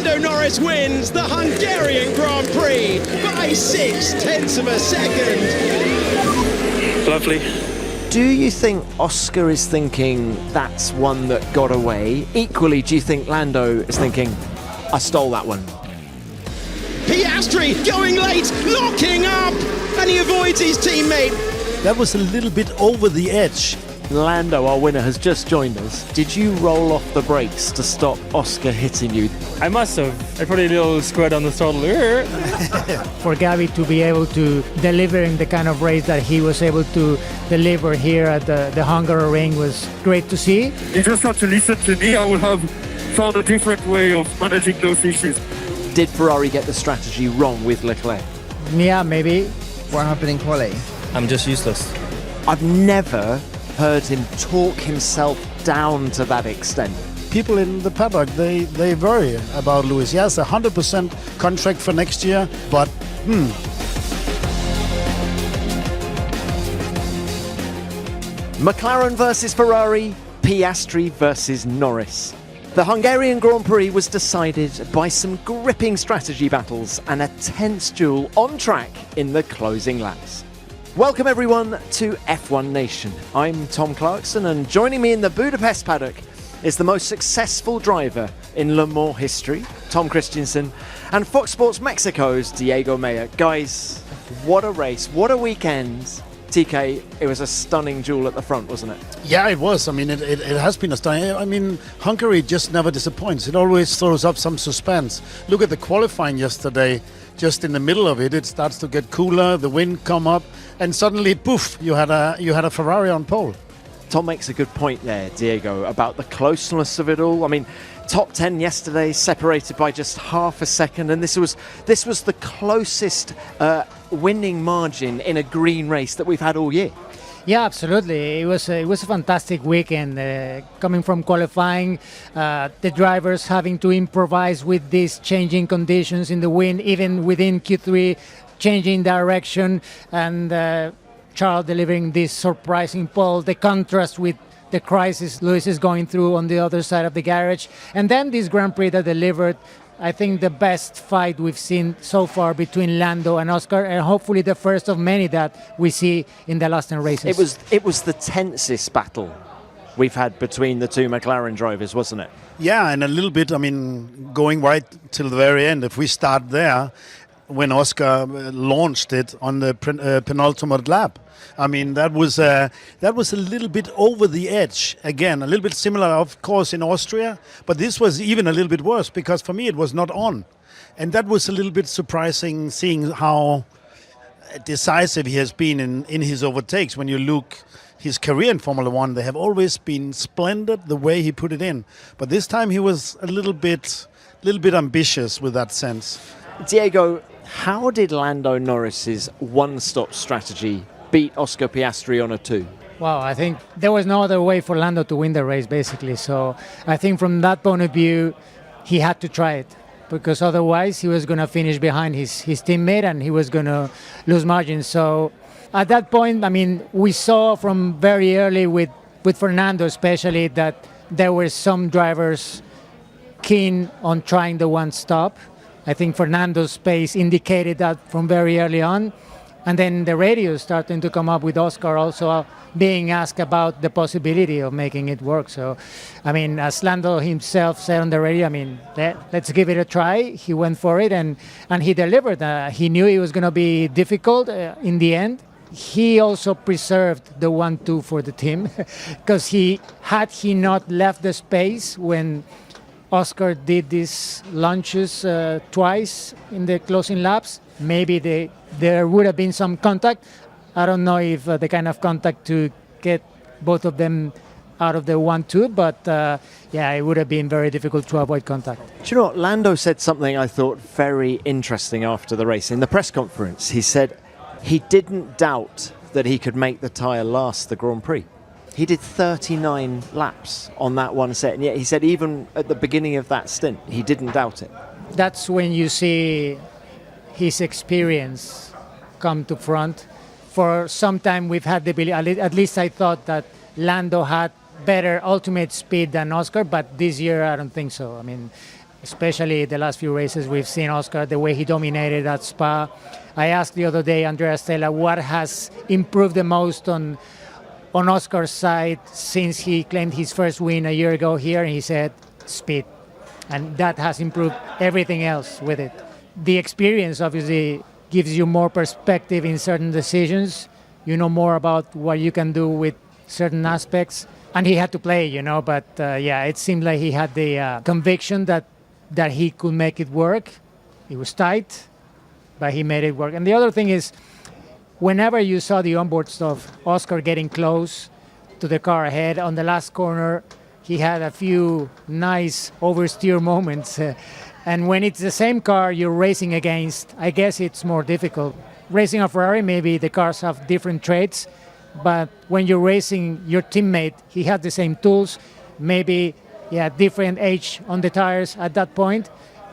Lando Norris wins the Hungarian Grand Prix by 0.6 of a second. Lovely. Do you think Oscar is thinking that's one that got away? Equally, do you think Lando is thinking, I stole that one? Piastri going late, locking up, and he avoids his teammate. That was a little bit over the edge. Lando, our winner, has just joined us. Did you roll off the brakes to stop Oscar hitting you? I must have. I put a little squirt on the throttle. For Gavi to be able to deliver in the kind of race that he was able to deliver here at the Hungary ring was great to see. You just have to listen to me. I would have found a different way of managing those issues. Did Ferrari get the strategy wrong with Leclerc? Yeah, maybe. What happened in quali? I'm just useless. I've never heard him talk himself down to that extent. People in the paddock, they worry about Lewis. Yes, 100% contract for next year, but McLaren versus Ferrari, Piastri versus Norris. The Hungarian Grand Prix was decided by some gripping strategy battles and a tense duel on track in the closing laps. Welcome everyone to F1 Nation. I'm Tom Clarkson, and joining me in the Budapest paddock is the most successful driver in Le Mans history, Tom Kristensen, and Fox Sports Mexico's Diego Mejia. Guys, what a race, what a weekend. TK, it was a stunning duel at the front, wasn't it? yeah, it was. I mean, it has been a stunning. I mean, Hungary just never disappoints. It always throws up some suspense. Look at the qualifying yesterday. Just in the middle of it, it starts to get cooler, the wind come up, and suddenly, poof, you had a Ferrari on pole. Tom makes a good point there, Diego, about the closeness of it all. I mean, top 10 yesterday, separated by just half a second, and this was the closest winning margin in a green race that we've had all year. Yeah, absolutely. It was a fantastic weekend. Coming from qualifying, the drivers having to improvise with these changing conditions in the wind, even within Q3, changing direction, and Charles delivering this surprising pole. The contrast with the crisis Lewis is going through on the other side of the garage, and then this Grand Prix that delivered, I think, the best fight we've seen so far between Lando and Oscar, and hopefully the first of many that we see in the last 10 races. It was the tensest battle we've had between the two McLaren drivers, wasn't it? Yeah, and a little bit, I mean, going right till the very end. If we start there, when Oscar launched it on the penultimate lap, I mean, that was a little bit over the edge. Again, a little bit similar, of course, in Austria, but this was even a little bit worse because for me it was not on. And that was a little bit surprising, seeing how decisive he has been in his overtakes. When you look his career in Formula One, they have always been splendid the way he put it in. But this time he was a little bit ambitious with that sense. Diego, how did Lando Norris's one-stop strategy beat Oscar Piastri on a 2? Wow, I think there was no other way for Lando to win the race, basically. So I think from that point of view, he had to try it, because otherwise he was going to finish behind his teammate and he was going to lose margin. So at that point, I mean, we saw from very early with Fernando especially that there were some drivers keen on trying the one-stop. I think Fernando's pace indicated that from very early on. And then the radio starting to come up with Oscar also being asked about the possibility of making it work. So, I mean, as Lando himself said on the radio, I mean, let's give it a try. He went for it and he delivered. He knew it was going to be difficult in the end. He also preserved the 1-2 for the team because he not left the space when Oscar did these lunges twice in the closing laps, maybe there would have been some contact. I don't know if the kind of contact to get both of them out of the 1-2, but yeah, it would have been very difficult to avoid contact. Do you know what? Lando said something I thought very interesting after the race. In the press conference, he said he didn't doubt that he could make the tyre last the Grand Prix. He did 39 laps on that one set, and yet he said even at the beginning of that stint, he didn't doubt it. That's when you see his experience come to front. For some time we've had the ability, at least I thought that Lando had better ultimate speed than Oscar, but this year I don't think so. I mean, especially the last few races we've seen Oscar, the way he dominated at Spa. I asked the other day Andrea Stella what has improved the most on Oscar's side since he claimed his first win a year ago here, and he said speed. And that has improved everything else with it. The experience obviously gives you more perspective in certain decisions. You know more about what you can do with certain aspects. And he had to play, but it seemed like he had the conviction that he could make it work. It was tight, but he made it work. And the other thing is, whenever you saw the onboard stuff, Oscar getting close to the car ahead on the last corner, he had a few nice oversteer moments. And when it's the same car you're racing against, I guess it's more difficult. Racing a Ferrari, maybe the cars have different traits, but when you're racing your teammate, he had the same tools, maybe different age on the tires at that point,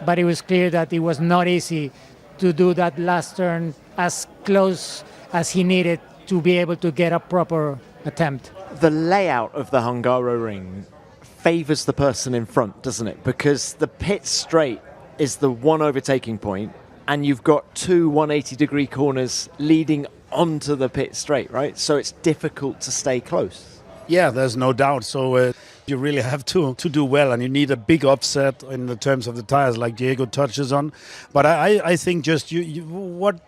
but it was clear that it was not easy to do that last turn as close as he needed to be able to get a proper attempt. The layout of the Hungaroring favours the person in front, doesn't it? Because the pit straight is the one overtaking point, and you've got two 180-degree corners leading onto the pit straight, right? So it's difficult to stay close. Yeah, there's no doubt. So you really have to do well, and you need a big offset in the terms of the tires, like Diego touches on. But I think just what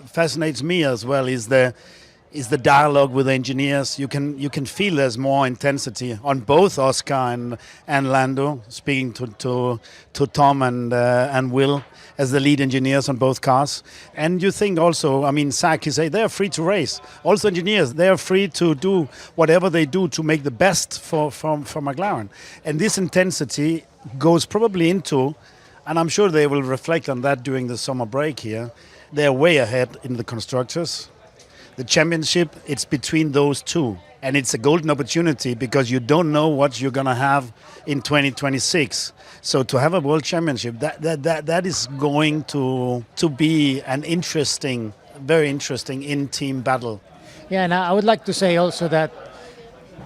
fascinates me as well is the dialogue with the engineers. You can feel there's more intensity on both Oscar and Lando, speaking to Tom and Will as the lead engineers on both cars. And you think also, Zach, you say they're free to race. Also engineers, they are free to do whatever they do to make the best for McLaren. And this intensity goes probably into, and I'm sure they will reflect on that during the summer break here, they're way ahead in the constructors. The championship, it's between those two. And it's a golden opportunity because you don't know what you're going to have in 2026. So to have a world championship, that is going to be an interesting, very interesting in-team battle. Yeah, and I would like to say also that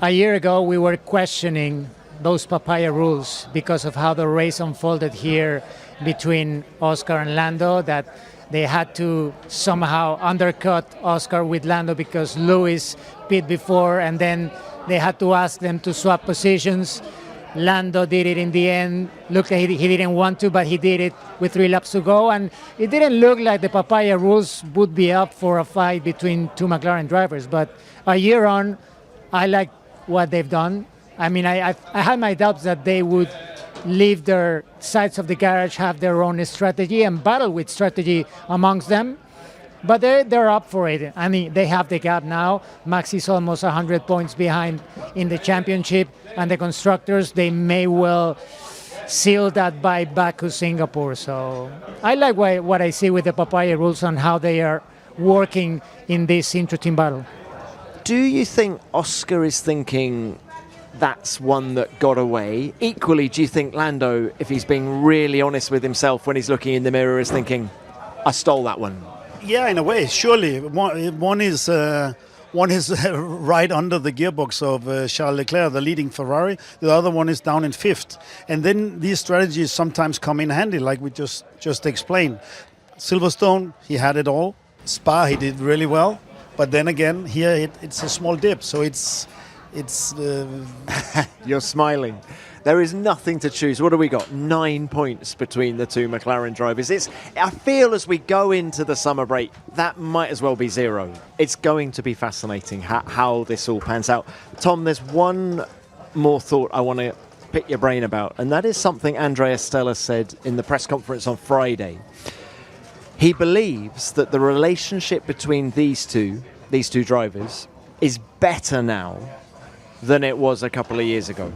a year ago we were questioning those papaya rules because of how the race unfolded here between Oscar and Lando, that they had to somehow undercut Oscar with Lando because Lewis pit before, and then they had to ask them to swap positions. Lando did it in the end. Looked like he didn't want to, but he did it with 3 laps to go. And it didn't look like the papaya rules would be up for a fight between two McLaren drivers. But a year on, I like what they've done. I had my doubts that they would leave their sides of the garage, have their own strategy and battle with strategy amongst them. But they're up for it. They have the gap now. Max is almost 100 points behind in the championship, and the constructors, they may well seal that by Baku, Singapore. So I like what I see with the papaya rules and how they are working in this intra-team battle. Do you think Oscar is thinking that's one that got away? Equally, do you think Lando, if he's being really honest with himself when he's looking in the mirror, is thinking, I stole that one? Yeah, in a way, surely. One is right under the gearbox of Charles Leclerc, the leading Ferrari. The other one is down in 5th. And then these strategies sometimes come in handy, like we just explained. Silverstone, he had it all. Spa, he did really well. But then again, here it's a small dip, so it's You're smiling. There is nothing to choose. What do we got? 9 points between the two McLaren drivers. I feel as we go into the summer break, that might as well be 0. It's going to be fascinating how this all pans out. Tom, there's one more thought I want to pick your brain about, and that is something Andrea Stella said in the press conference on Friday. He believes that the relationship between these two drivers is better now than it was a couple of years ago.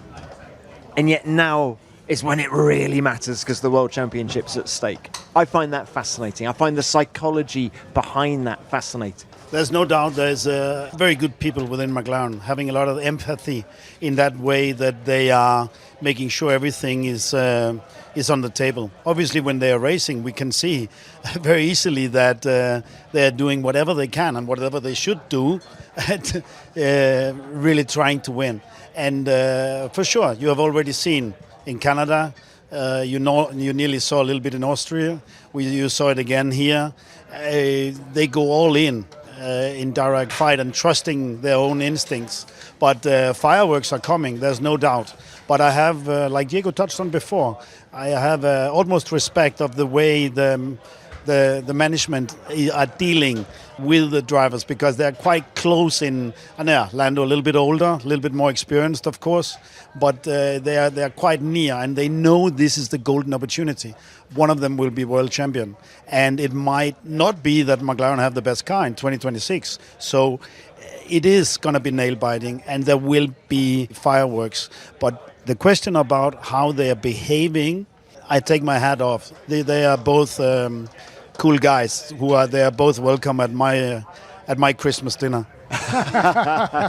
And yet now is when it really matters because the World Championship's at stake. I find that fascinating. I find the psychology behind that fascinating. There's no doubt there's very good people within McLaren having a lot of empathy in that way, that they are making sure everything is on the table. Obviously, when they are racing, we can see very easily that they're doing whatever they can and whatever they should do, really trying to win. And for sure, you have already seen in Canada, You nearly saw a little bit in Austria. You saw it again here. They go all in direct fight and trusting their own instincts. But fireworks are coming, there's no doubt. But I have, like Diego touched on before, I have utmost respect of the way the management are dealing with the drivers, because they're quite close in. And Lando a little bit older, a little bit more experienced, of course, but they are quite near, and they know this is the golden opportunity. One of them will be world champion, and it might not be that McLaren have the best car in 2026. So it is going to be nail biting, and there will be fireworks. But the question about how they are behaving, I take my hat off. They are both cool guys they are both welcome at my Christmas dinner.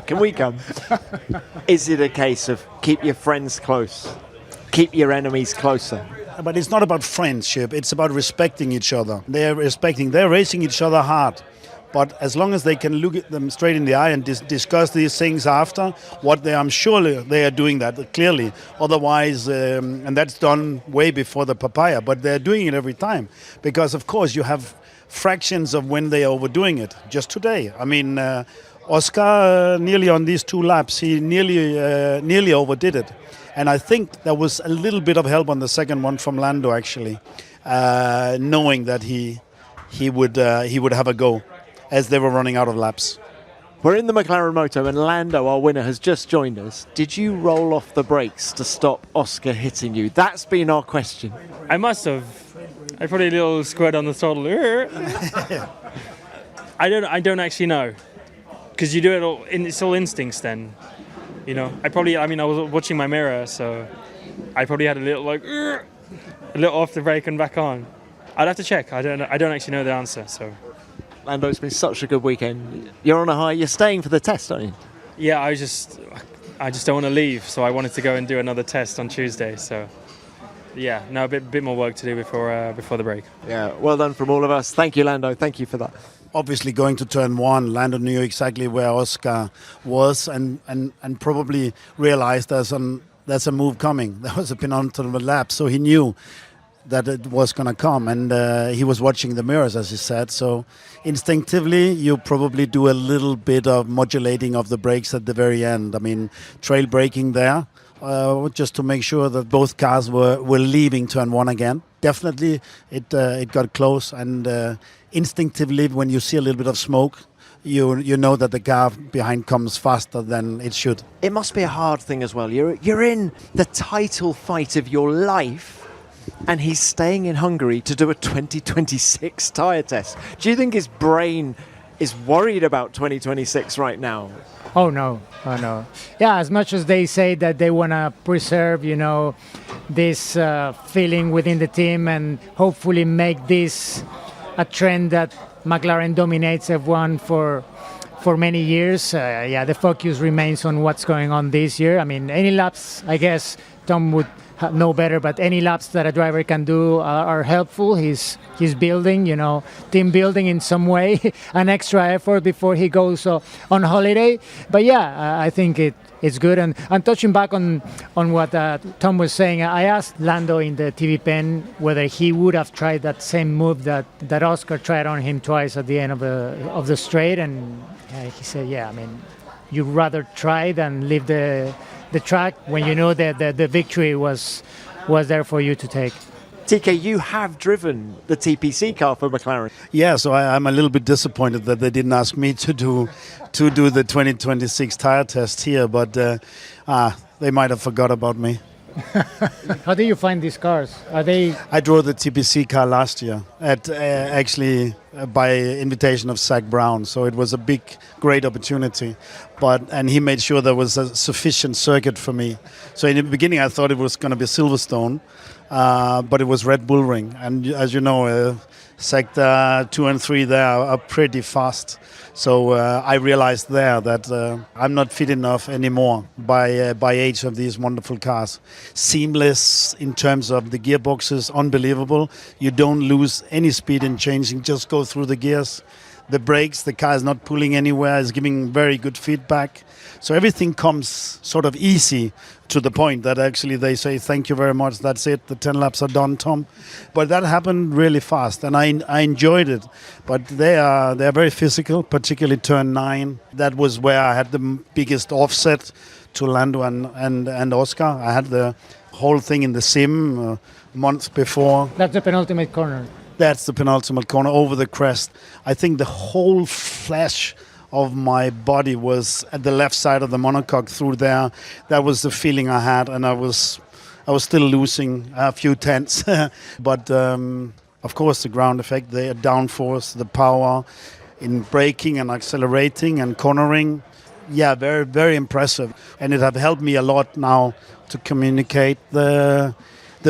Can we come? Is it a case of keep your friends close, keep your enemies closer? But it's not about friendship, it's about respecting each other. They're racing each other hard. But as long as they can look at them straight in the eye and discuss these things after, I'm sure they are doing that clearly. Otherwise, and that's done way before the papaya, but they're doing it every time. Because, of course, you have fractions of when they are overdoing it. Just today. I mean, Oscar, nearly on these 2 laps, he nearly overdid it. And I think there was a little bit of help on the second one from Lando, actually, knowing that he would have a go as they were running out of laps. We're in the McLaren Moto and Lando, our winner, has just joined us. Did you roll off the brakes to stop Oscar hitting you? That's been our question. I must have. I probably a little squirt on the throttle. I don't actually know, because you do it all. It's all instincts then, you know. I was watching my mirror, so I probably had a little a little off the brake and back on. I'd have to check. I don't actually know the answer. So. Lando, it's been such a good weekend. You're on a high. You're staying for the test, aren't you? Yeah, I just don't want to leave, so I wanted to go and do another test on Tuesday. So, yeah, no, a bit more work to do before the break. Yeah, well done from all of us. Thank you, Lando. Thank you for that. Obviously, going to turn 1, Lando knew exactly where Oscar was and probably realized there's a move coming. There was a penultimate lap, so he knew that it was going to come, and he was watching the mirrors, as he said. So instinctively, you probably do a little bit of modulating of the brakes at the very end. I mean, trail braking there, just to make sure that both cars were leaving turn 1 again. Definitely, it got close, and instinctively, when you see a little bit of smoke, you know that the car behind comes faster than it should. It must be a hard thing as well. You're in the title fight of your life, and he's staying in Hungary to do a 2026 tyre test. Do you think his brain is worried about 2026 right now? Oh no. Yeah, as much as they say that they want to preserve, this feeling within the team and hopefully make this a trend that McLaren dominates F1 for many years. The focus remains on what's going on this year. I mean, any laps, I guess Tom would know better, but any laps that a driver can do are helpful. He's building, team building in some way, an extra effort before he goes on holiday. But yeah, I think it's good. And touching back on what Tom was saying, I asked Lando in the TV pen whether he would have tried that same move that Oscar tried on him twice at the end of the straight, and he said, yeah, I mean, you'd rather try than leave the track when you know that the victory was there for you to take. TK, you have driven the TPC car for McLaren. Yeah, so I'm a little bit disappointed that they didn't ask me to do the 2026 tire test here, but they might have forgot about me. How do you find these cars? Are they? I drove the TPC car last year at by invitation of Zach Brown, so it was a great opportunity. And he made sure there was a sufficient circuit for me. So in the beginning, I thought it was going to be Silverstone, but it was Red Bull Ring, and as you know, sector 2 and 3 there are pretty fast. So I realized there that I'm not fit enough anymore by age of these wonderful cars. Seamless in terms of the gearboxes, unbelievable. You don't lose any speed in changing, just goes go through the gears. The brakes, the car is not pulling anywhere, is giving very good feedback. So everything comes sort of easy to the point that actually they say, thank you very much, that's it, the 10 laps are done, Tom. But that happened really fast, and I enjoyed it. But they are very physical, particularly turn 9. That was where I had the biggest offset to Lando and Oscar. I had the whole thing in the sim months before. That's the penultimate corner. That's the penultimate corner over the crest. I think the whole flash of my body was at the left side of the monocoque through there. That was the feeling I had, and I was still losing a few tenths. But of course, the ground effect, the downforce, the power in braking and accelerating and cornering. Yeah, very, very impressive. And it have helped me a lot now to communicate the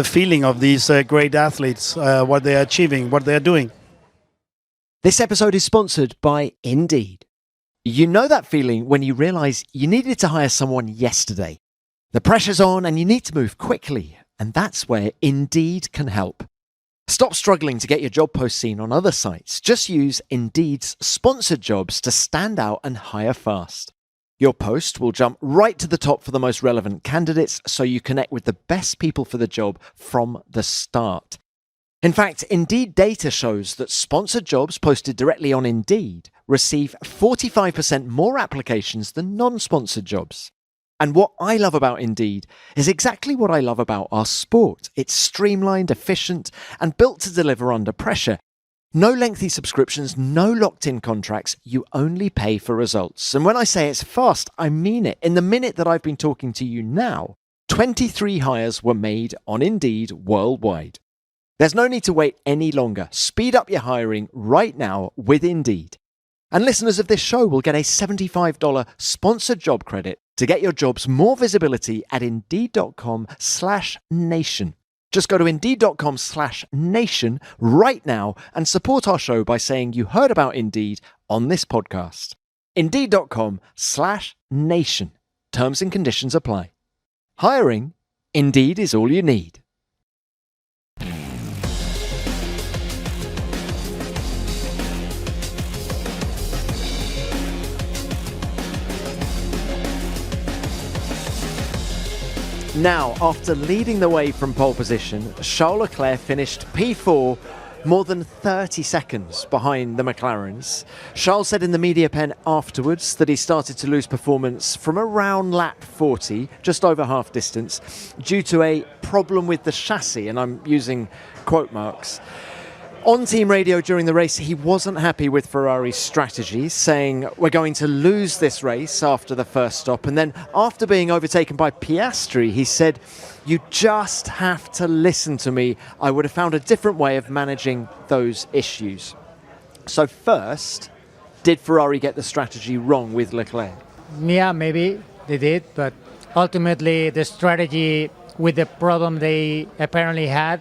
feeling of these great athletes, what they are achieving, what they are doing. This episode is sponsored by Indeed. You know that feeling when you realise you needed to hire someone yesterday. The pressure's on and you need to move quickly, and that's where Indeed can help. Stop struggling to get your job post seen on other sites. Just use Indeed's sponsored jobs to stand out and hire fast. Your post will jump right to the top for the most relevant candidates, so you connect with the best people for the job from the start. In fact, Indeed data shows that sponsored jobs posted directly on Indeed receive 45% more applications than non-sponsored jobs. And what I love about Indeed is exactly what I love about our sport. It's streamlined, efficient, and built to deliver under pressure. No lengthy subscriptions, no locked-in contracts. You only pay for results. And when I say it's fast, I mean it. In the minute that I've been talking to you now, 23 hires were made on Indeed worldwide. There's no need to wait any longer. Speed up your hiring right now with Indeed. And listeners of this show will get a $75 sponsored job credit to get your jobs more visibility at Indeed.com/nation. Just go to Indeed.com/nation right now and support our show by saying you heard about Indeed on this podcast. Indeed.com/nation. Terms and conditions apply. Hiring, Indeed is all you need. Now, after leading the way from pole position, Charles Leclerc finished P4, more than 30 seconds behind the McLarens. Charles said in the media pen afterwards that he started to lose performance from around lap 40, just over half distance, due to a problem with the chassis, and I'm using quote marks. On team radio during the race, he wasn't happy with Ferrari's strategy, saying, we're going to lose this race after the first stop. And then after being overtaken by Piastri, he said, you just have to listen to me. I would have found a different way of managing those issues. So first, did Ferrari get the strategy wrong with Leclerc? Yeah, maybe they did, but ultimately the strategy with the problem they apparently had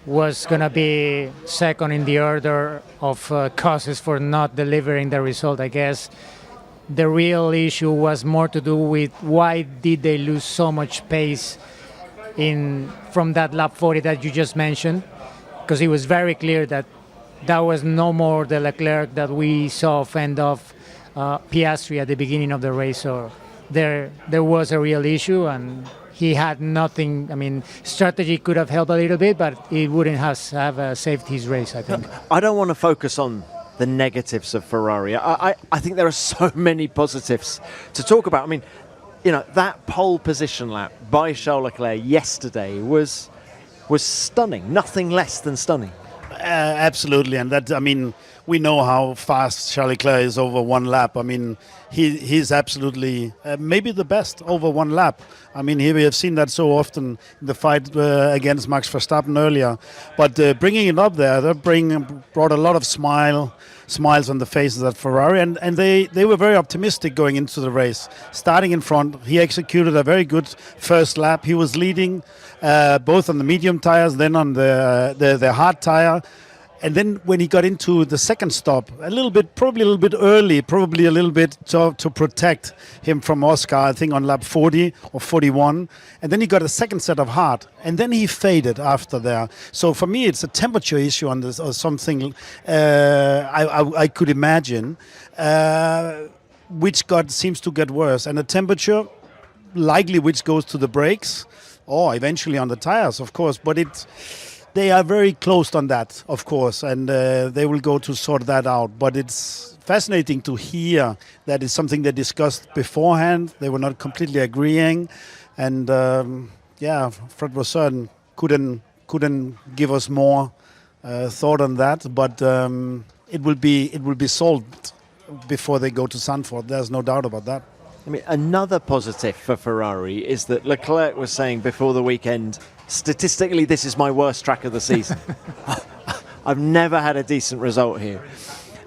was going to be second in the order of causes for not delivering the result. I guess the real issue was more to do with why did they lose so much pace from that lap 40 that you just mentioned, because it was very clear that that was no more the Leclerc that we saw fend off Piastri at the beginning of the race. So there was a real issue, and he had nothing. I mean, strategy could have helped a little bit, but it wouldn't have saved his race, I think. I don't want to focus on the negatives of Ferrari. I think there are so many positives to talk about. I mean, you know, that pole position lap by Charles Leclerc yesterday was stunning. Nothing less than stunning. Absolutely, and that, I mean, we know how fast Charles Leclerc is over one lap. I mean, he's absolutely maybe the best over one lap. I mean, here we have seen that so often in the fight against Max Verstappen earlier. But bringing it up there, that brought a lot of smiles on the faces at Ferrari, and they were very optimistic going into the race. Starting in front, he executed a very good first lap. He was leading both on the medium tires, then on the hard tire. And then when he got into the second stop, probably a little bit early, probably a little bit to protect him from Oscar, I think on lap 40 or 41. And then he got a second set of hard. And then he faded after there. So for me, it's a temperature issue on this or something I could imagine, which seems to get worse. And the temperature, likely which goes to the brakes or eventually on the tires, of course. But they are very close on that, of course, and they will go to sort that out. But it's fascinating to hear that it's something they discussed beforehand. They were not completely agreeing, and Fred Vasseur couldn't give us more thought on that. But it will be solved before they go to Zandvoort. There's no doubt about that. I mean, another positive for Ferrari is that Leclerc was saying before the weekend, statistically, this is my worst track of the season. I've never had a decent result here.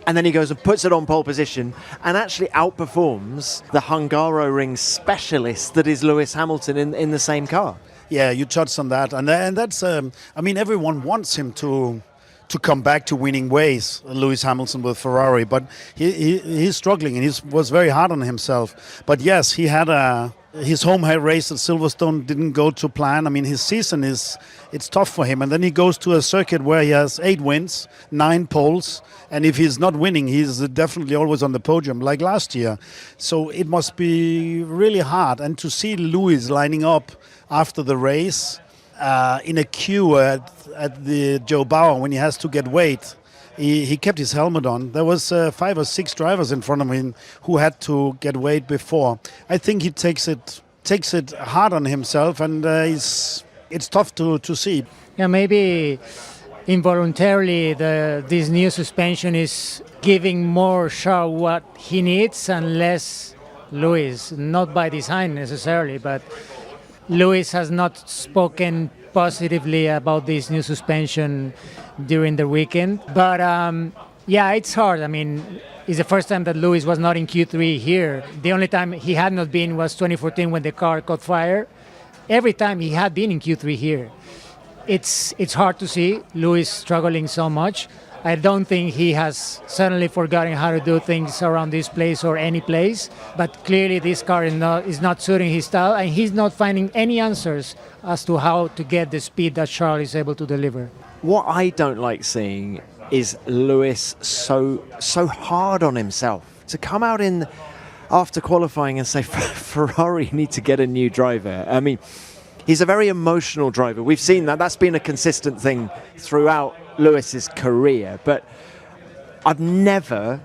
And then he goes and puts it on pole position and actually outperforms the Hungaroring specialist that is Lewis Hamilton in the same car. Yeah, you touched on that. And that's, everyone wants him to come back to winning ways, Lewis Hamilton with Ferrari, but he's struggling and he was very hard on himself. But yes, he had his home race at Silverstone didn't go to plan. I mean, his season it's tough for him, and then he goes to a circuit where he has 8 wins, 9 poles, and if he's not winning, he's definitely always on the podium like last year. So it must be really hard. And to see Lewis lining up after the race in a queue at the Joe Bauer when he has to get weight, he kept his helmet on. There was 5 or 6 drivers in front of him who had to get weight before. I think he takes it hard on himself, and it's tough to see. Yeah, maybe involuntarily this new suspension is giving more Charles what he needs and less Lewis. Not by design necessarily, but Lewis has not spoken positively about this new suspension during the weekend. But it's hard. I mean, it's the first time that Lewis was not in Q3 here. The only time he had not been was 2014 when the car caught fire. Every time he had been in Q3 here. It's hard to see Lewis struggling so much. I don't think he has suddenly forgotten how to do things around this place or any place, but clearly this car is not suiting his style, and he's not finding any answers as to how to get the speed that Charles is able to deliver. What I don't like seeing is Lewis so hard on himself. To come out in after qualifying and say, Ferrari need to get a new driver. I mean, he's a very emotional driver. We've seen that. That's been a consistent thing throughout Lewis's career, but I've never,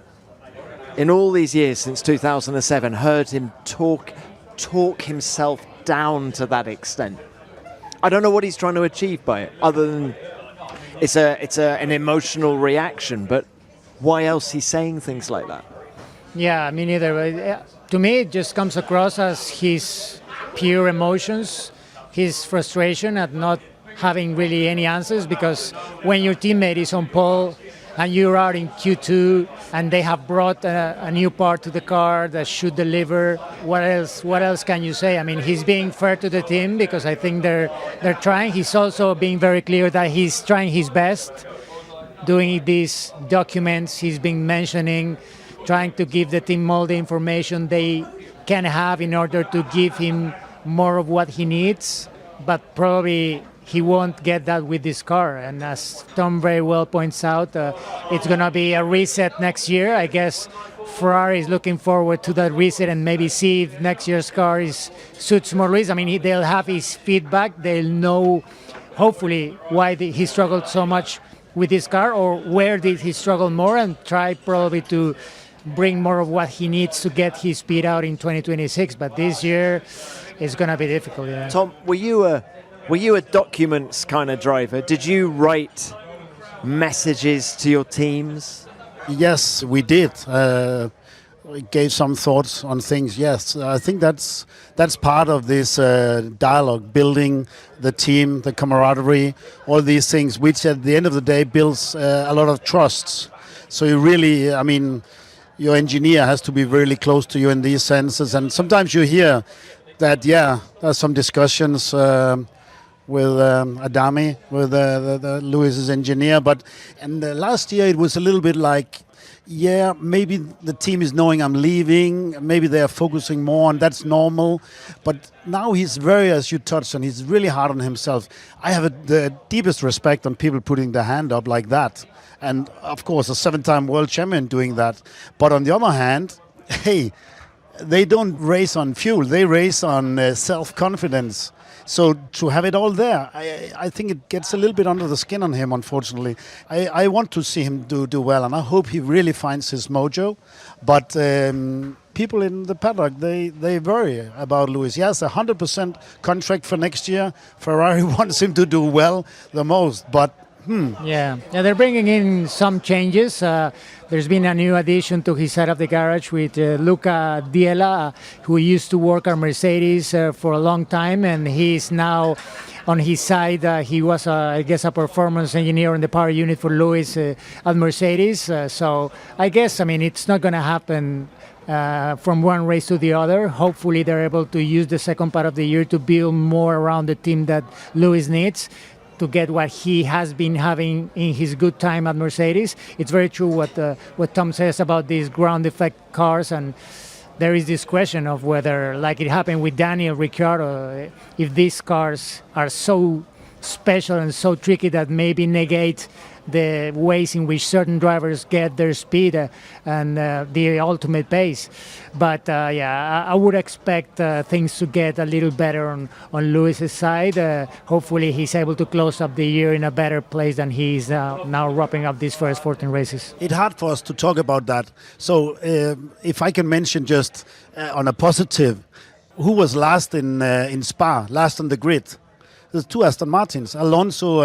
in all these years since 2007, heard him talk himself down to that extent. I don't know what he's trying to achieve by it, other than it's an emotional reaction. But why else he's saying things like that? Yeah, me neither. But to me, it just comes across as his pure emotions, his frustration at not having really any answers, because when your teammate is on pole and you're out in Q2 and they have brought a new part to the car that should deliver, what else can you say? I mean, he's being fair to the team because I think they're trying. He's also being very clear that he's trying his best, doing these documents he's been mentioning, trying to give the team all the information they can have in order to give him more of what he needs, but probably he won't get that with this car. And as Tom very well points out, it's going to be a reset next year. I guess Ferrari is looking forward to that reset and maybe see if next year's car suits more Lewis. I mean, they'll have his feedback. They'll know, hopefully, why he struggled so much with this car, or where did he struggle more, and try probably to bring more of what he needs to get his speed out in 2026. But this year is going to be difficult. Yeah. Tom, were you a documents kind of driver? Did you write messages to your teams? Yes, we did. We gave some thoughts on things. Yes, I think that's part of this dialogue, building the team, the camaraderie, all these things, which at the end of the day builds a lot of trust. So you really, I mean, your engineer has to be really close to you in these senses. And sometimes you hear that, there's some discussions Adami, with the Lewis's engineer. But and last year it was a little bit like, yeah, maybe the team is knowing I'm leaving. Maybe they are focusing more on that's normal. But now he's very, as you touched on, he's really hard on himself. I have the deepest respect on people putting their hand up like that. And of course, a 7-time world champion doing that. But on the other hand, hey, they don't race on fuel. They race on self-confidence. So to have it all there, I think it gets a little bit under the skin on him, unfortunately. I want to see him do well, and I hope he really finds his mojo. But people in the paddock, they worry about Lewis. He has a 100% contract for next year. Ferrari wants him to do well the most, but Yeah, they're bringing in some changes. There's been a new addition to his side of the garage with Luca Diella, who used to work at Mercedes for a long time, and he's now on his side. He was, I guess, a performance engineer in the power unit for Lewis at Mercedes. So I guess, I mean, it's not going to happen from one race to the other. Hopefully they're able to use the second part of the year to build more around the team that Lewis needs to get what he has been having in his good time at Mercedes. It's very true what Tom says about these ground effect cars, and there is this question of whether, like it happened with Daniel Ricciardo, if these cars are so special and so tricky that maybe negate the ways in which certain drivers get their speed and the ultimate pace. But I would expect things to get a little better on Lewis's side. Hopefully he's able to close up the year in a better place than he's now wrapping up these first 14 races. It's hard for us to talk about that. So if I can mention just on a positive, who was last in Spa, last on the grid? There's two Aston Martins, Alonso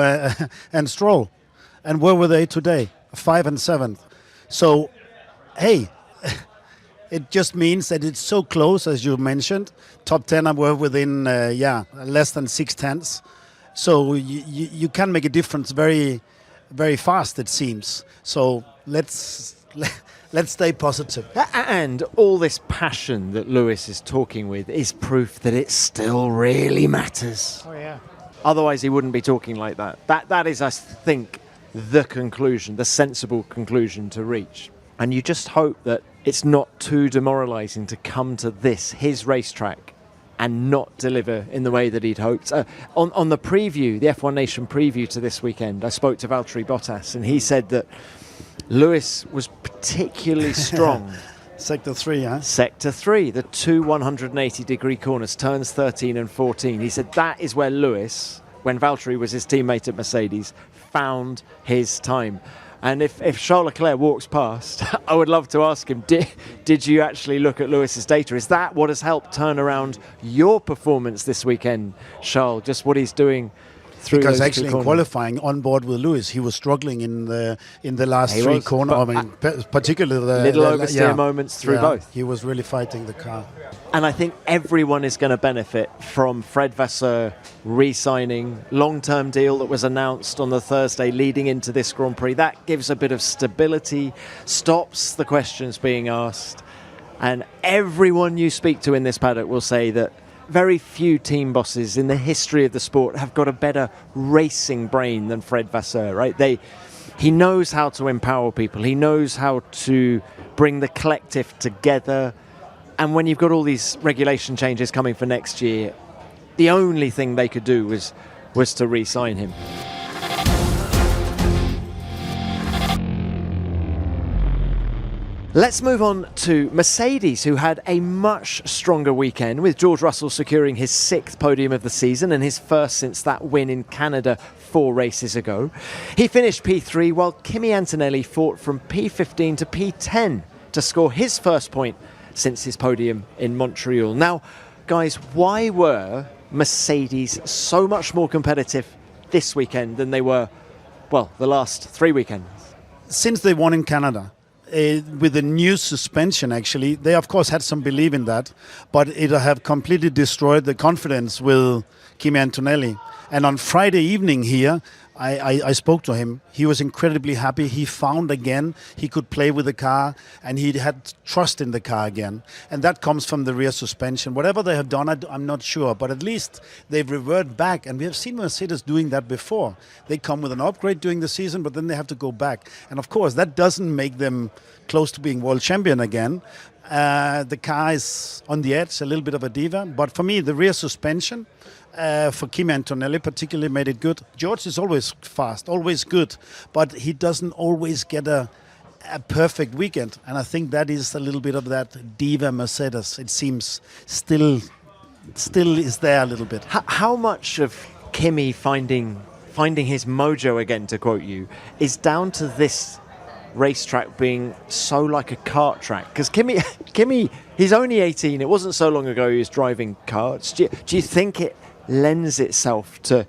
and Stroll. And where were they today? 5th and 7th. So, hey, it just means that it's so close, as you mentioned. Top 10 were within, less than 6/10. So you can make a difference very, very fast, it seems. So let's stay positive. And all this passion that Lewis is talking with is proof that it still really matters. Oh, yeah. Otherwise, he wouldn't be talking like that. That is, I think, the conclusion, the sensible conclusion to reach. And you just hope that it's not too demoralising to come to his racetrack, and not deliver in the way that he'd hoped. On the preview, the F1 Nation preview to this weekend, I spoke to Valtteri Bottas, and he said that Lewis was particularly strong. Sector 3, huh? Sector 3, the two 180-degree corners, turns 13 and 14. He said that is where Lewis, when Valtteri was his teammate at Mercedes, found his time. And if Charles Leclerc walks past, I would love to ask him, did you actually look at Lewis's data? Is that what has helped turn around your performance this weekend, Charles? Just what he's doing through because those actually in qualifying on board with Lewis, he was struggling in the last three corners. I mean, particularly the little oversteer moments through both. He was really fighting the car. And I think everyone is going to benefit from Fred Vasseur re-signing, long-term deal that was announced on the Thursday leading into this Grand Prix. That gives a bit of stability, stops the questions being asked, and everyone you speak to in this paddock will say that very few team bosses in the history of the sport have got a better racing brain than Fred Vasseur, right? He knows how to empower people. He knows how to bring the collective together. And when you've got all these regulation changes coming for next year, the only thing they could do was to re-sign him. Let's move on to Mercedes, who had a much stronger weekend, with George Russell securing his 6th podium of the season and his first since that win in Canada 4 races ago. He finished P3 while Kimi Antonelli fought from P15 to P10 to score his first point since his podium in Montreal. Now, guys, why were Mercedes so much more competitive this weekend than they were, well, the last 3 weekends? Since they won in Canada, with the new suspension, actually, they of course had some belief in that, but it have completely destroyed the confidence with Kimi Antonelli. And on Friday evening here, I spoke to him. He was incredibly happy. He found again he could play with the car, and he had trust in the car again. And that comes from the rear suspension. Whatever they have done, I'm not sure. But at least they've reverted back. And we have seen Mercedes doing that before. They come with an upgrade during the season, but then they have to go back. And of course, that doesn't make them close to being world champion again. The car is on the edge, a little bit of a diva. But for me, the rear suspension, for Kimi Antonelli particularly, made it good. George is always fast, always good, but he doesn't always get a perfect weekend. And I think that is a little bit of that diva Mercedes. It seems still is there a little bit. How much of Kimi finding his mojo again, to quote you, is down to this racetrack being so like a kart track? Because Kimi, he's only 18. It wasn't so long ago he was driving karts. Do you think it lends itself to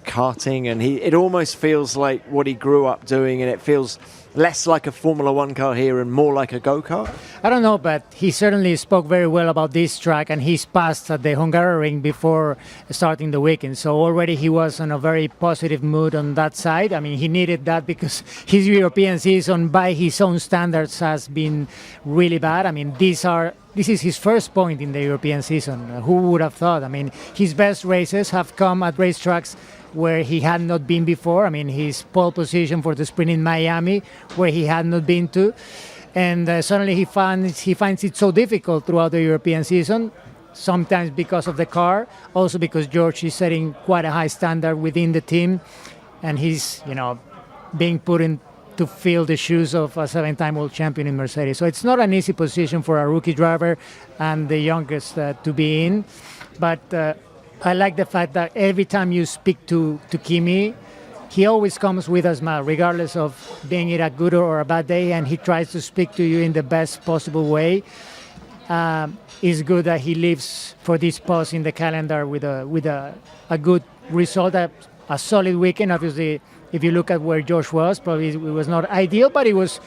karting, and it almost feels like what he grew up doing, and it feels less like a Formula One car here and more like a go-kart? I don't know, but he certainly spoke very well about this track, and he's passed at the Hungarian before starting the weekend. So already he was on a very positive mood on that side. I mean, he needed that because his European season, by his own standards, has been really bad. I mean, this is his first point in the European season. Who would have thought? I mean, his best races have come at racetracks where he had not been before. I mean, his pole position for the sprint in Miami, where he had not been to. And suddenly he finds it so difficult throughout the European season, sometimes because of the car, also because George is setting quite a high standard within the team, and he's, being put in to fill the shoes of a 7-time world champion in Mercedes. So it's not an easy position for a rookie driver and the youngest to be in. But I like the fact that every time you speak to Kimi, he always comes with a smile, regardless of being it a good or a bad day, and he tries to speak to you in the best possible way. It's good that he lives for this pause in the calendar with a good result, a solid weekend. Obviously, if you look at where Josh was, probably it was not ideal, but it was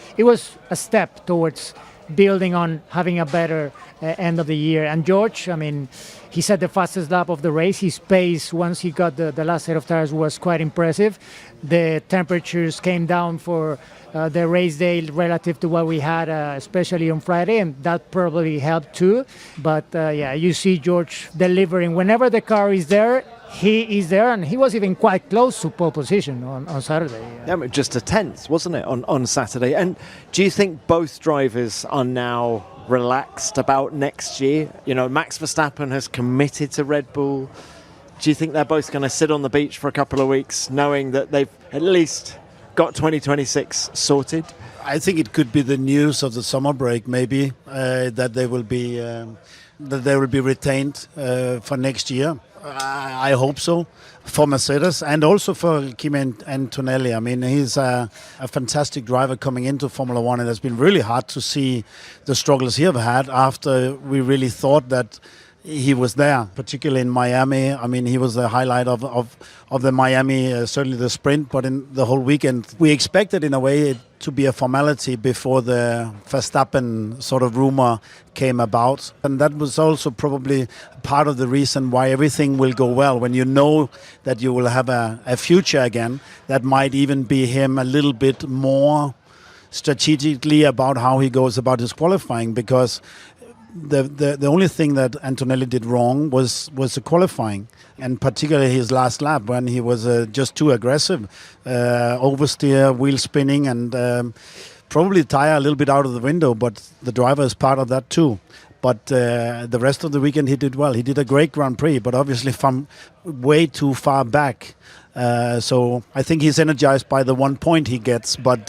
a step towards building on having a better end of the year. And George, I mean, he set the fastest lap of the race. His pace, once he got the last set of tires, was quite impressive. The temperatures came down for the race day relative to what we had, especially on Friday, and that probably helped too. But you see George delivering. Whenever the car is there, he is there, and he was even quite close to pole position on Saturday. Yeah, just a 10th, wasn't it, on Saturday? And do you think both drivers are now relaxed about next year? Max Verstappen has committed to Red Bull. Do you think they're both going to sit on the beach for a couple of weeks, knowing that they've at least got 2026 sorted? I think it could be the news of the summer break, maybe that they will be retained for next year. I hope so, for Mercedes and also for Kimi Antonelli. I mean, he's a fantastic driver coming into Formula One, and it's been really hard to see the struggles he have had after we really thought that he was there, particularly in Miami. I mean, he was the highlight of the Miami, certainly the sprint, but in the whole weekend. We expected, in a way, it to be a formality before the Verstappen sort of rumor came about. And that was also probably part of the reason why everything will go well. When you know that you will have a future again, that might even be him a little bit more strategically about how he goes about his qualifying, because the only thing that Antonelli did wrong was the qualifying, and particularly his last lap when he was just too aggressive, oversteer, wheel spinning, and probably tire a little bit out of the window, but the driver is part of that too. But the rest of the weekend he did well. He did a great Grand Prix, but obviously from way too far back. So I think he's energized by the 1 point he gets, but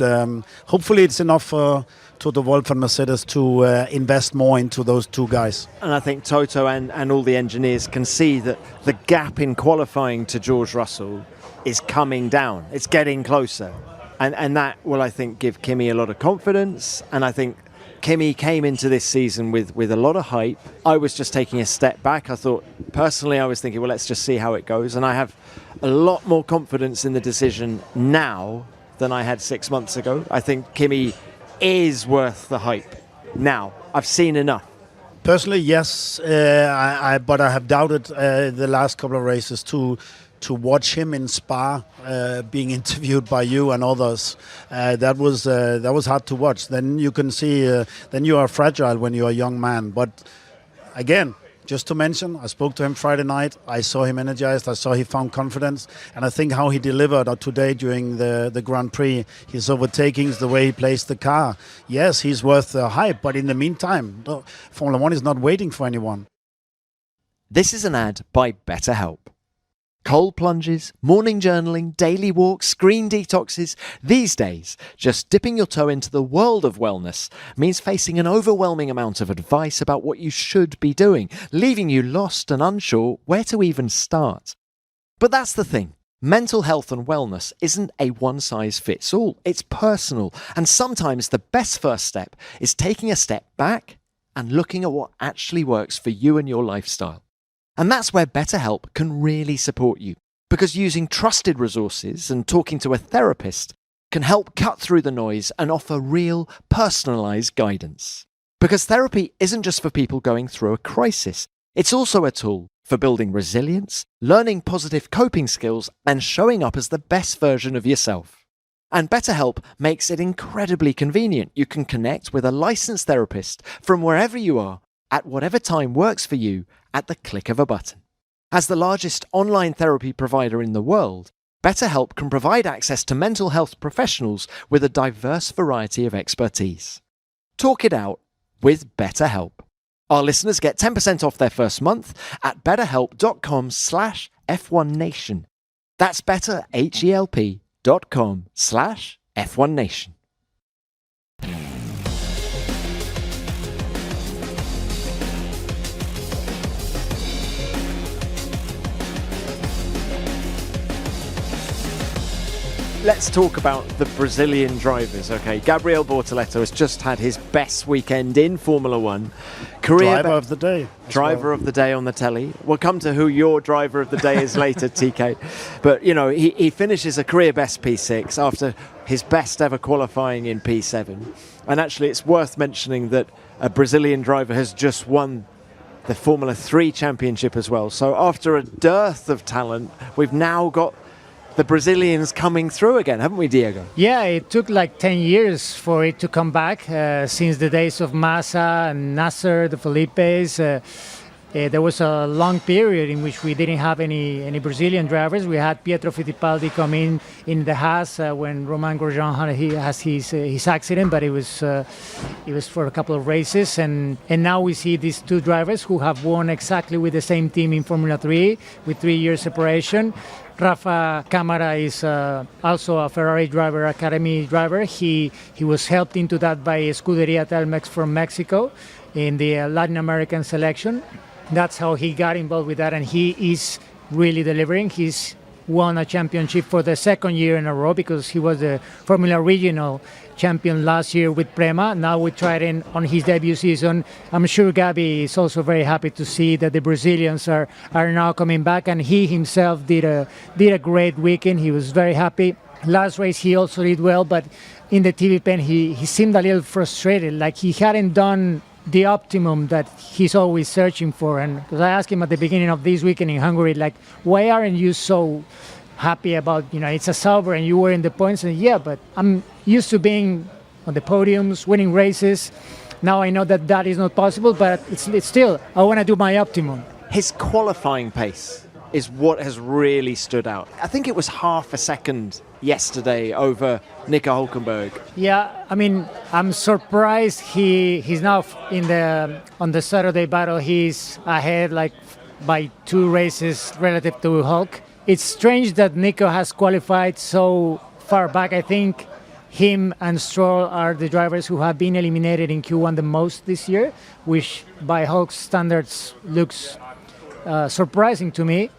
hopefully it's enough for Toto Wolff and Mercedes to invest more into those two guys. And I think Toto and all the engineers can see that the gap in qualifying to George Russell is coming down. It's getting closer. And that will, I think, give Kimi a lot of confidence. And I think Kimi came into this season with a lot of hype. I was just taking a step back. I thought, personally, I was thinking, well, let's just see how it goes. And I have a lot more confidence in the decision now than I had 6 months ago. I think Kimi is worth the hype now. I've seen enough. Personally, yes, but I have doubted the last couple of races to to watch him in Spa being interviewed by you and others, that was hard to watch. Then you can see, then you are fragile when you are a young man. But again, just to mention, I spoke to him Friday night. I saw him energized. I saw he found confidence. And I think how he delivered today during the Grand Prix, his overtakings, the way he placed the car. Yes, he's worth the hype. But in the meantime, Formula One is not waiting for anyone. This is an ad by BetterHelp. Cold plunges, morning journaling, daily walks, screen detoxes. These days, just dipping your toe into the world of wellness means facing an overwhelming amount of advice about what you should be doing, leaving you lost and unsure where to even start. But that's the thing. Mental health and wellness isn't a one-size-fits-all. It's personal, and sometimes the best first step is taking a step back and looking at what actually works for you and your lifestyle. And that's where BetterHelp can really support you, because using trusted resources and talking to a therapist can help cut through the noise and offer real, personalised guidance. Because therapy isn't just for people going through a crisis, it's also a tool for building resilience, learning positive coping skills, and showing up as the best version of yourself. And BetterHelp makes it incredibly convenient. You can connect with a licensed therapist from wherever you are, at whatever time works for you, at the click of a button. As the largest online therapy provider in the world, BetterHelp can provide access to mental health professionals with a diverse variety of expertise. Talk it out with BetterHelp. Our listeners get 10% off their first month at betterhelp.com/F1Nation. That's betterhelp.com/F1Nation. Let's talk about the Brazilian drivers, okay? Gabriel Bortoleto has just had his best weekend in Formula One. Driver of the day. Driver of the day on the telly. We'll come to who your driver of the day is later, TK. But, you know, he finishes a career best P6 after his best ever qualifying in P7. And actually, it's worth mentioning that a Brazilian driver has just won the Formula 3 championship as well. So after a dearth of talent, we've now got the Brazilians coming through again, haven't we, Diego? Yeah, it took like 10 years for it to come back since the days of Massa and Nasser, the Felipes. There was a long period in which we didn't have any Brazilian drivers. We had Pietro Fittipaldi come in the Haas when Romain Grosjean has his accident, but it was for a couple of races. And now we see these two drivers who have won exactly with the same team in Formula 3 with 3 years separation. Rafa Camara is also a Ferrari driver, academy driver. He was helped into that by Scuderia Telmex from Mexico in the Latin American selection. That's how he got involved with that, and he is really delivering. He's won a championship for the second year in a row because he was the Formula Regional champion last year with Prema. Now we tried in on his debut season. I'm sure Gabi is also very happy to see that the Brazilians are now coming back, and he himself did a great weekend. He was very happy. Last race he also did well, but in the TV pen he seemed a little frustrated, like he hadn't done the optimum that he's always searching for. And because I asked him at the beginning of this weekend in Hungary, like, why aren't you so happy about, it's a Sauber and you were in the points? And yeah, but I'm used to being on the podiums, winning races. Now I know that is not possible, but it's still, I want to do my optimum. His qualifying pace is what has really stood out. I think it was half a second yesterday over Nico Hülkenberg. Yeah, I mean, I'm surprised he's now on the Saturday battle. He's ahead like by 2 races relative to Hulk. It's strange that Nico has qualified so far back. I think him and Stroll are the drivers who have been eliminated in Q1 the most this year, which by Hulk's standards looks surprising to me.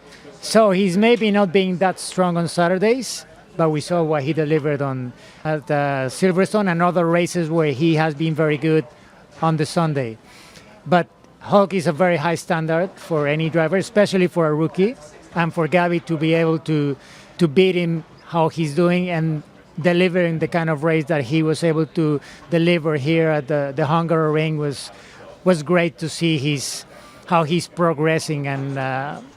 So he's maybe not being that strong on Saturdays, but we saw what he delivered at Silverstone and other races where he has been very good on the Sunday. But Hulk is a very high standard for any driver, especially for a rookie, and for Gabi to be able to beat him how he's doing and delivering the kind of race that he was able to deliver here at the Hungary ring was great to see how he's progressing. And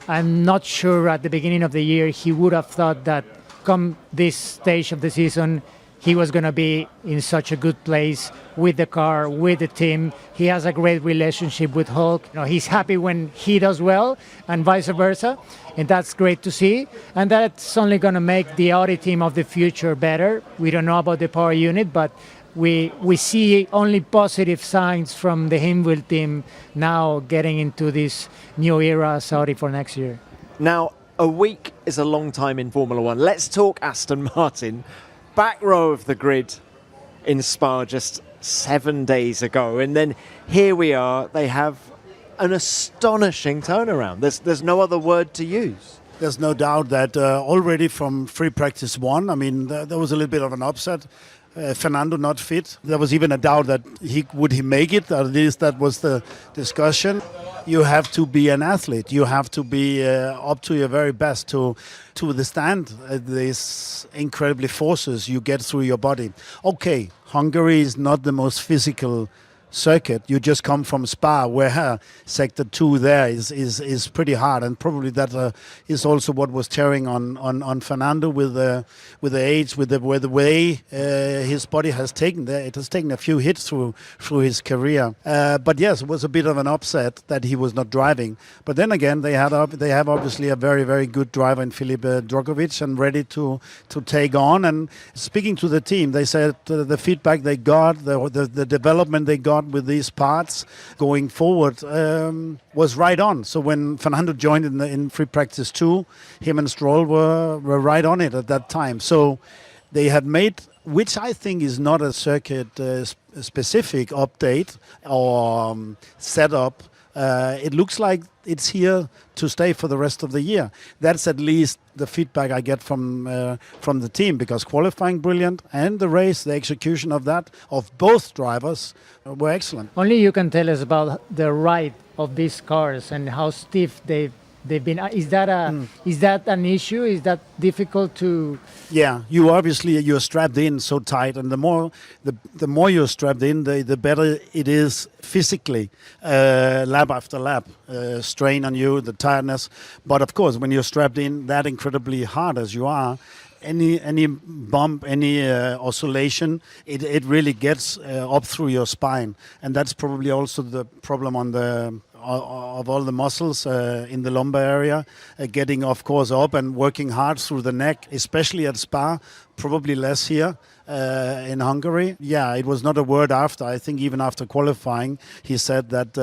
I'm not sure at the beginning of the year he would have thought that come this stage of the season, he was going to be in such a good place with the car, with the team. He has a great relationship with Hulk. He's happy when he does well and vice versa. And that's great to see. And that's only going to make the Audi team of the future better. We don't know about the power unit, but we see only positive signs from the Hinwil team now getting into this new era Saudi for next year. Now, a week is a long time in Formula One. Let's talk Aston Martin. Back row of the grid in Spa just 7 days ago. And then here we are. They have an astonishing turnaround. There's no other word to use. There's no doubt that already from free practice one, I mean, there was a little bit of an upset. Fernando not fit. There was even a doubt that would he make it. At least that was the discussion. You have to be an athlete. You have to be up to your very best to withstand these incredibly forces you get through your body. Okay, Hungary is not the most physical circuit. You just come from Spa, where sector 2 there is pretty hard, and probably that is also what was tearing on Fernando with the age, with the way his body has taken there. It has taken a few hits through his career. But yes, it was a bit of an upset that he was not driving. But then again, they have obviously a very, very good driver in Filip Drogovic and ready to take on. And speaking to the team, they said the feedback they got, the development they got with these parts going forward was right on. So when Fernando joined in free practice 2, him and Stroll were right on it at that time. So they had made, which I think is not a circuit specific update or setup. It looks like it's here to stay for the rest of the year. That's at least the feedback I get from the team, because qualifying brilliant and the race, the execution of that, of both drivers, were excellent. Only you can tell us about the ride of these cars and how stiff they've been. Is that an issue? Is that difficult to? Yeah, you're strapped in so tight, and the more you're strapped in, the better it is physically, lap after lap, strain on you, the tiredness. But of course, when you're strapped in that incredibly hard as you are, any bump, any oscillation, it really gets up through your spine, and that's probably also the problem on the of all the muscles in the lumbar area, getting of course up and working hard through the neck, especially at Spa, probably less here in Hungary. Yeah, it was not a word after. I think even after qualifying, he said that,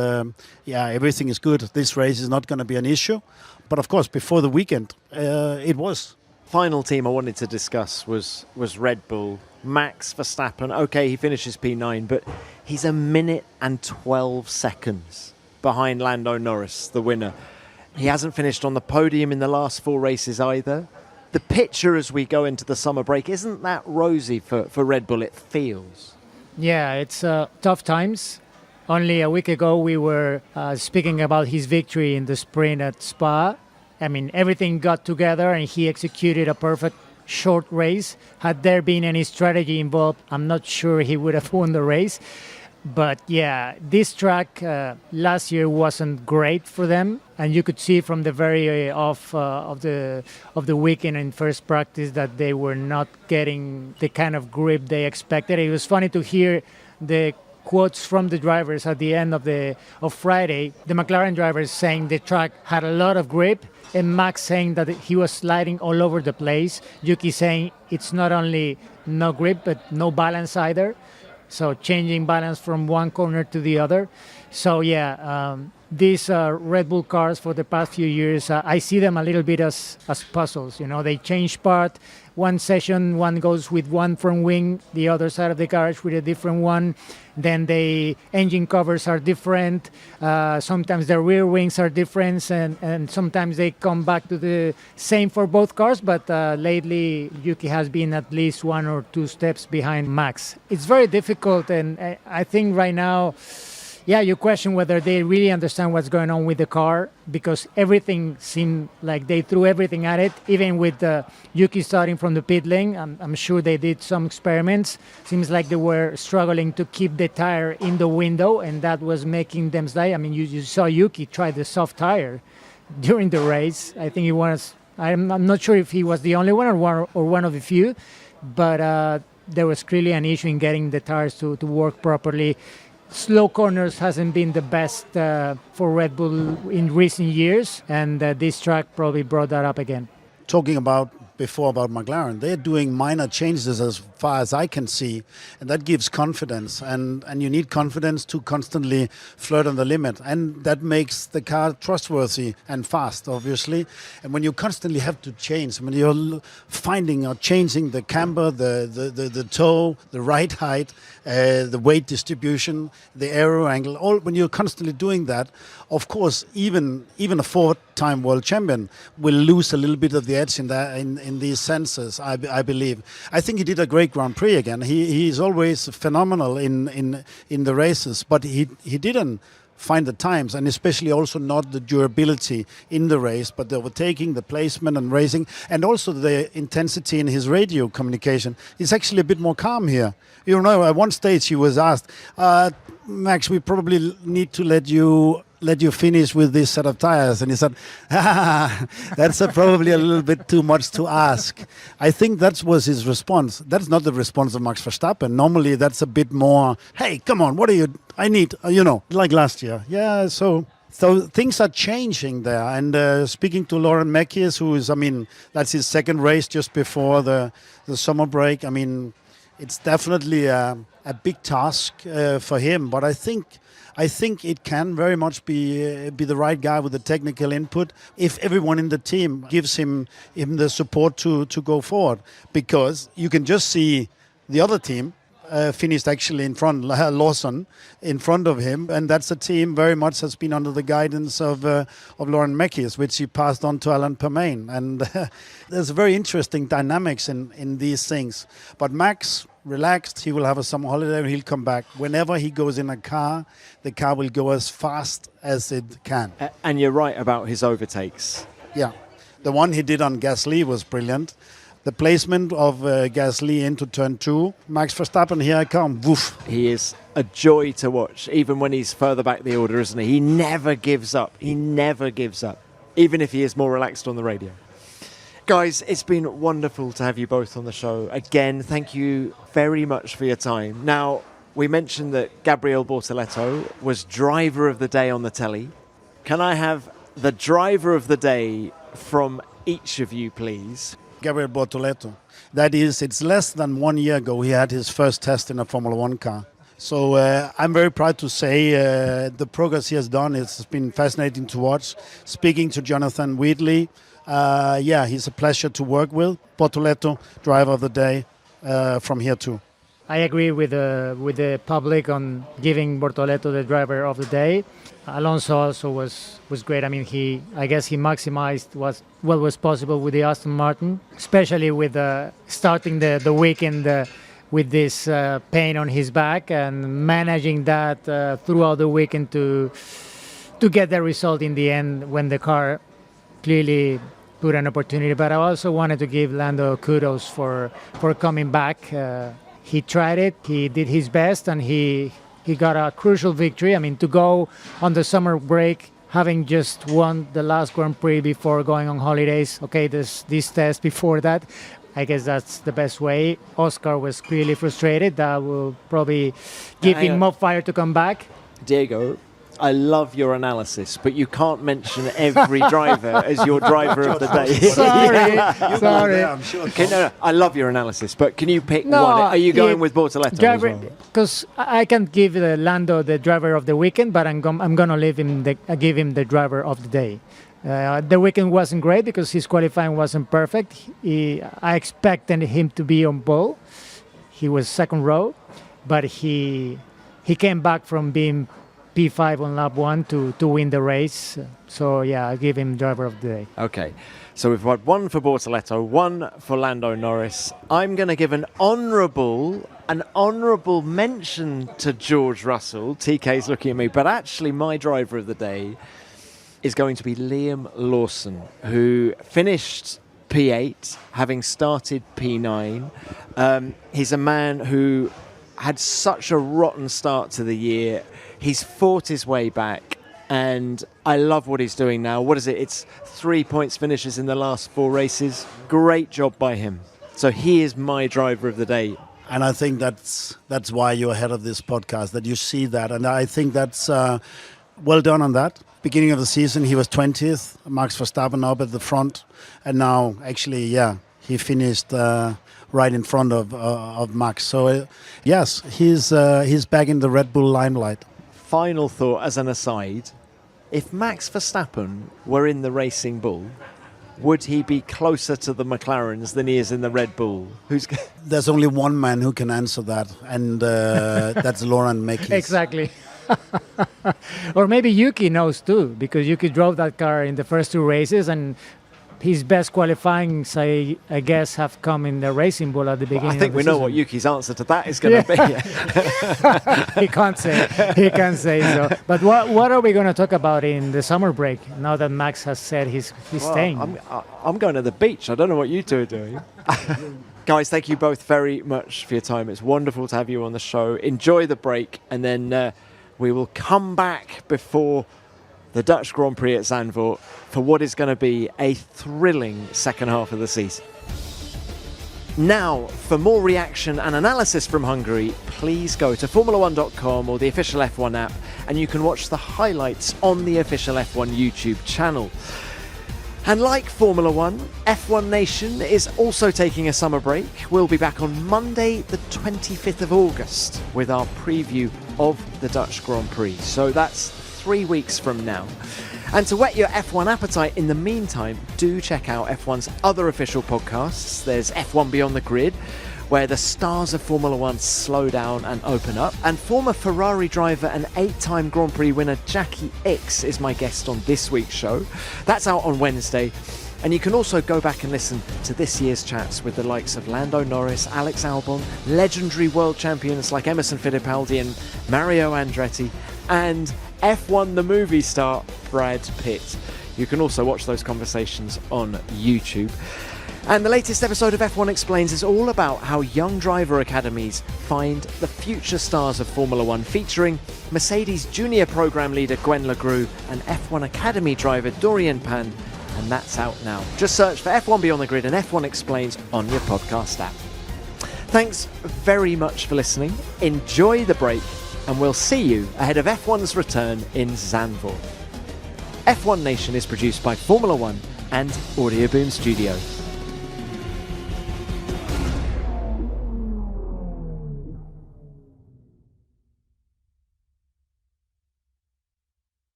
everything is good. This race is not going to be an issue. But of course, before the weekend, it was. Final team I wanted to discuss was Red Bull. Max Verstappen, okay, he finishes P9, but he's a minute and 12 seconds behind Lando Norris, the winner. He hasn't finished on the podium in the last 4 races either. The picture as we go into the summer break, isn't that rosy for Red Bull, it feels? Yeah, it's tough times. Only a week ago we were speaking about his victory in the sprint at Spa. I mean, everything got together and he executed a perfect short race. Had there been any strategy involved, I'm not sure he would have won the race. But yeah, this track last year wasn't great for them, and you could see from the very off of the weekend in first practice that they were not getting the kind of grip they expected. It was funny to hear the quotes from the drivers at the end of Friday. The McLaren drivers saying the track had a lot of grip, and Max saying that he was sliding all over the place. Yuki saying it's not only no grip but no balance either. So changing balance from one corner to the other. So yeah, these Red Bull cars for the past few years, I see them a little bit as puzzles. You know, they change part. One session, one goes with one front wing, the other side of the garage with a different one. Then the engine covers are different. Sometimes the rear wings are different, and sometimes they come back to the same for both cars. But lately, Yuki has been at least 1 or 2 steps behind Max. It's very difficult, and I think right now yeah, you question whether they really understand what's going on with the car, because everything seemed like they threw everything at it, even with Yuki starting from the pit lane. I'm sure they did some experiments. Seems like they were struggling to keep the tire in the window, and that was making them slide. I mean, you saw Yuki try the soft tire during the race. I think he was, I'm not sure if he was the only one or one of the few, but there was clearly an issue in getting the tires to work properly. Slow corners hasn't been the best for Red Bull in recent years, and this track probably brought that up again. Talking about before about McLaren, they're doing minor changes as far as I can see, and that gives confidence, and you need confidence to constantly flirt on the limit, and that makes the car trustworthy and fast, obviously. And when you constantly have to change, when you're finding or changing the camber, the toe, the ride height, the weight distribution, the aero angle, all when you're constantly doing that, of course, even a four-time world champion will lose a little bit of the edge in that in these senses. I believe. I think he did a great Grand Prix again. He's always phenomenal in the races, but he didn't find the times, and especially also not the durability in the race, but the overtaking, the placement and racing, and also the intensity in his radio communication. He's actually a bit more calm here. You know, at one stage he was asked, Max, we probably need to let you finish with this set of tires, and he said, that's probably a little bit too much to ask. I think that was his response. That's not the response of Max Verstappen. Normally that's a bit more, hey, come on, what are you, I need, like last year. Yeah, so things are changing there. And speaking to Laurent Mekies, who is, that's his second race just before the summer break. It's definitely a big task for him, but I think it can very much be the right guy with the technical input if everyone in the team gives him the support to go forward. Because you can just see the other team finished actually in front, Lawson in front of him, and that's a team very much has been under the guidance of Laurent Mekies, which he passed on to Alain Permain. And there's very interesting dynamics in these things. But Max, relaxed, he will have a summer holiday and he'll come back. Whenever he goes in a car, the car will go as fast as it can. And you're right about his overtakes. Yeah, the one he did on Gasly was brilliant. The placement of Gasly into turn 2. Max Verstappen, here I come, woof. He is a joy to watch, even when he's further back the order, isn't he? He never gives up. He never gives up, even if he is more relaxed on the radio. Guys, it's been wonderful to have you both on the show. Again, thank you very much for your time. Now, we mentioned that Gabriel Bortoleto was driver of the day on the telly. Can I have the driver of the day from each of you, please? Gabriel Bortoleto. That is, it's less than 1 year ago he had his first test in a Formula One car. So I'm very proud to say the progress he has done. It's been fascinating to watch. Speaking to Jonathan Wheatley, he's a pleasure to work with. Bortoleto, driver of the day from here too. I agree with the public on giving Bortoleto the driver of the day. Alonso also was great. I guess he maximized what was possible with the Aston Martin, especially with starting the weekend with this pain on his back and managing that throughout the weekend to get the result in the end when the car clearly put an opportunity. But I also wanted to give Lando kudos for coming back. He tried it, he did his best, and he got a crucial victory. To go on the summer break, having just won the last Grand Prix before going on holidays, okay, this test before that, I guess that's the best way. Oscar was clearly frustrated. That will probably give him more fire to come back. Diego, I love your analysis, but you can't mention every driver as your driver of the day. Sorry. I'm sure. Okay, no, I love your analysis, but can you pick one? Are you going with Bortoleto as well? Because I can't give Lando the driver of the weekend, but I'm going to give him the driver of the day. The weekend wasn't great because his qualifying wasn't perfect. I expected him to be on pole. He was second row, but he came back from being P5 on lap 1 to win the race. So, yeah, I'll give him driver of the day. Okay, so we've got one for Bortoleto, one for Lando Norris. I'm going to give an honourable an honourable mention to George Russell. TK's looking at me, but actually my driver of the day is going to be Liam Lawson, who finished P8, having started P9. He's a man who had such a rotten start to the year. He's fought his way back, and I love what he's doing now. What is it? It's 3 points finishes in the last 4 races. Great job by him. So he is my driver of the day. And I think that's why you're ahead of this podcast, that you see that. And I think that's well done on that. Beginning of the season, he was 20th, Max Verstappen up at the front. And now, actually, he finished right in front of Max. So, yes, he's back in the Red Bull limelight. Final thought as an aside, if Max Verstappen were in the Racing Bull, would he be closer to the McLarens than he is in the Red Bull? There's only one man who can answer that, and that's Laurent Mekies. Exactly. Or maybe Yuki knows too, because Yuki drove that car in the first 2 races, and his best qualifying, I guess, have come in the Racing Bull at the beginning. I think we know what Yuki's answer to that is going to be. He can't say so. But what are we going to talk about in the summer break now that Max has said he's staying? I'm going to the beach. I don't know what you two are doing. Guys, thank you both very much for your time. It's wonderful to have you on the show. Enjoy the break, and then we will come back before the Dutch Grand Prix at Zandvoort for what is going to be a thrilling second half of the season. Now, for more reaction and analysis from Hungary, please go to Formula1.com or the official F1 app, and you can watch the highlights on the official F1 YouTube channel. And like Formula 1, F1 Nation is also taking a summer break. We'll be back on Monday, the 25th of August, with our preview of the Dutch Grand Prix. So that's 3 weeks from now. And to whet your F1 appetite in the meantime, do check out F1's other official podcasts. There's F1 Beyond the Grid, where the stars of Formula 1 slow down and open up. And former Ferrari driver and 8-time Grand Prix winner Jackie Ickx is my guest on this week's show. That's out on Wednesday. And you can also go back and listen to this year's chats with the likes of Lando Norris, Alex Albon, legendary world champions like Emerson Fittipaldi and Mario Andretti, and F1 the movie star Brad Pitt. You can also watch those conversations on YouTube. And the latest episode of F1 Explains is all about how young driver academies find the future stars of Formula 1, featuring Mercedes Junior Program leader Gwen LeGroux and F1 Academy driver Dorian Pand, and that's out now. Just search for F1 Beyond the Grid and F1 Explains on your podcast app. Thanks very much for listening. Enjoy the break, and we'll see you ahead of F1's return in Zandvoort. F1 Nation is produced by Formula 1 and Audio Boom Studios.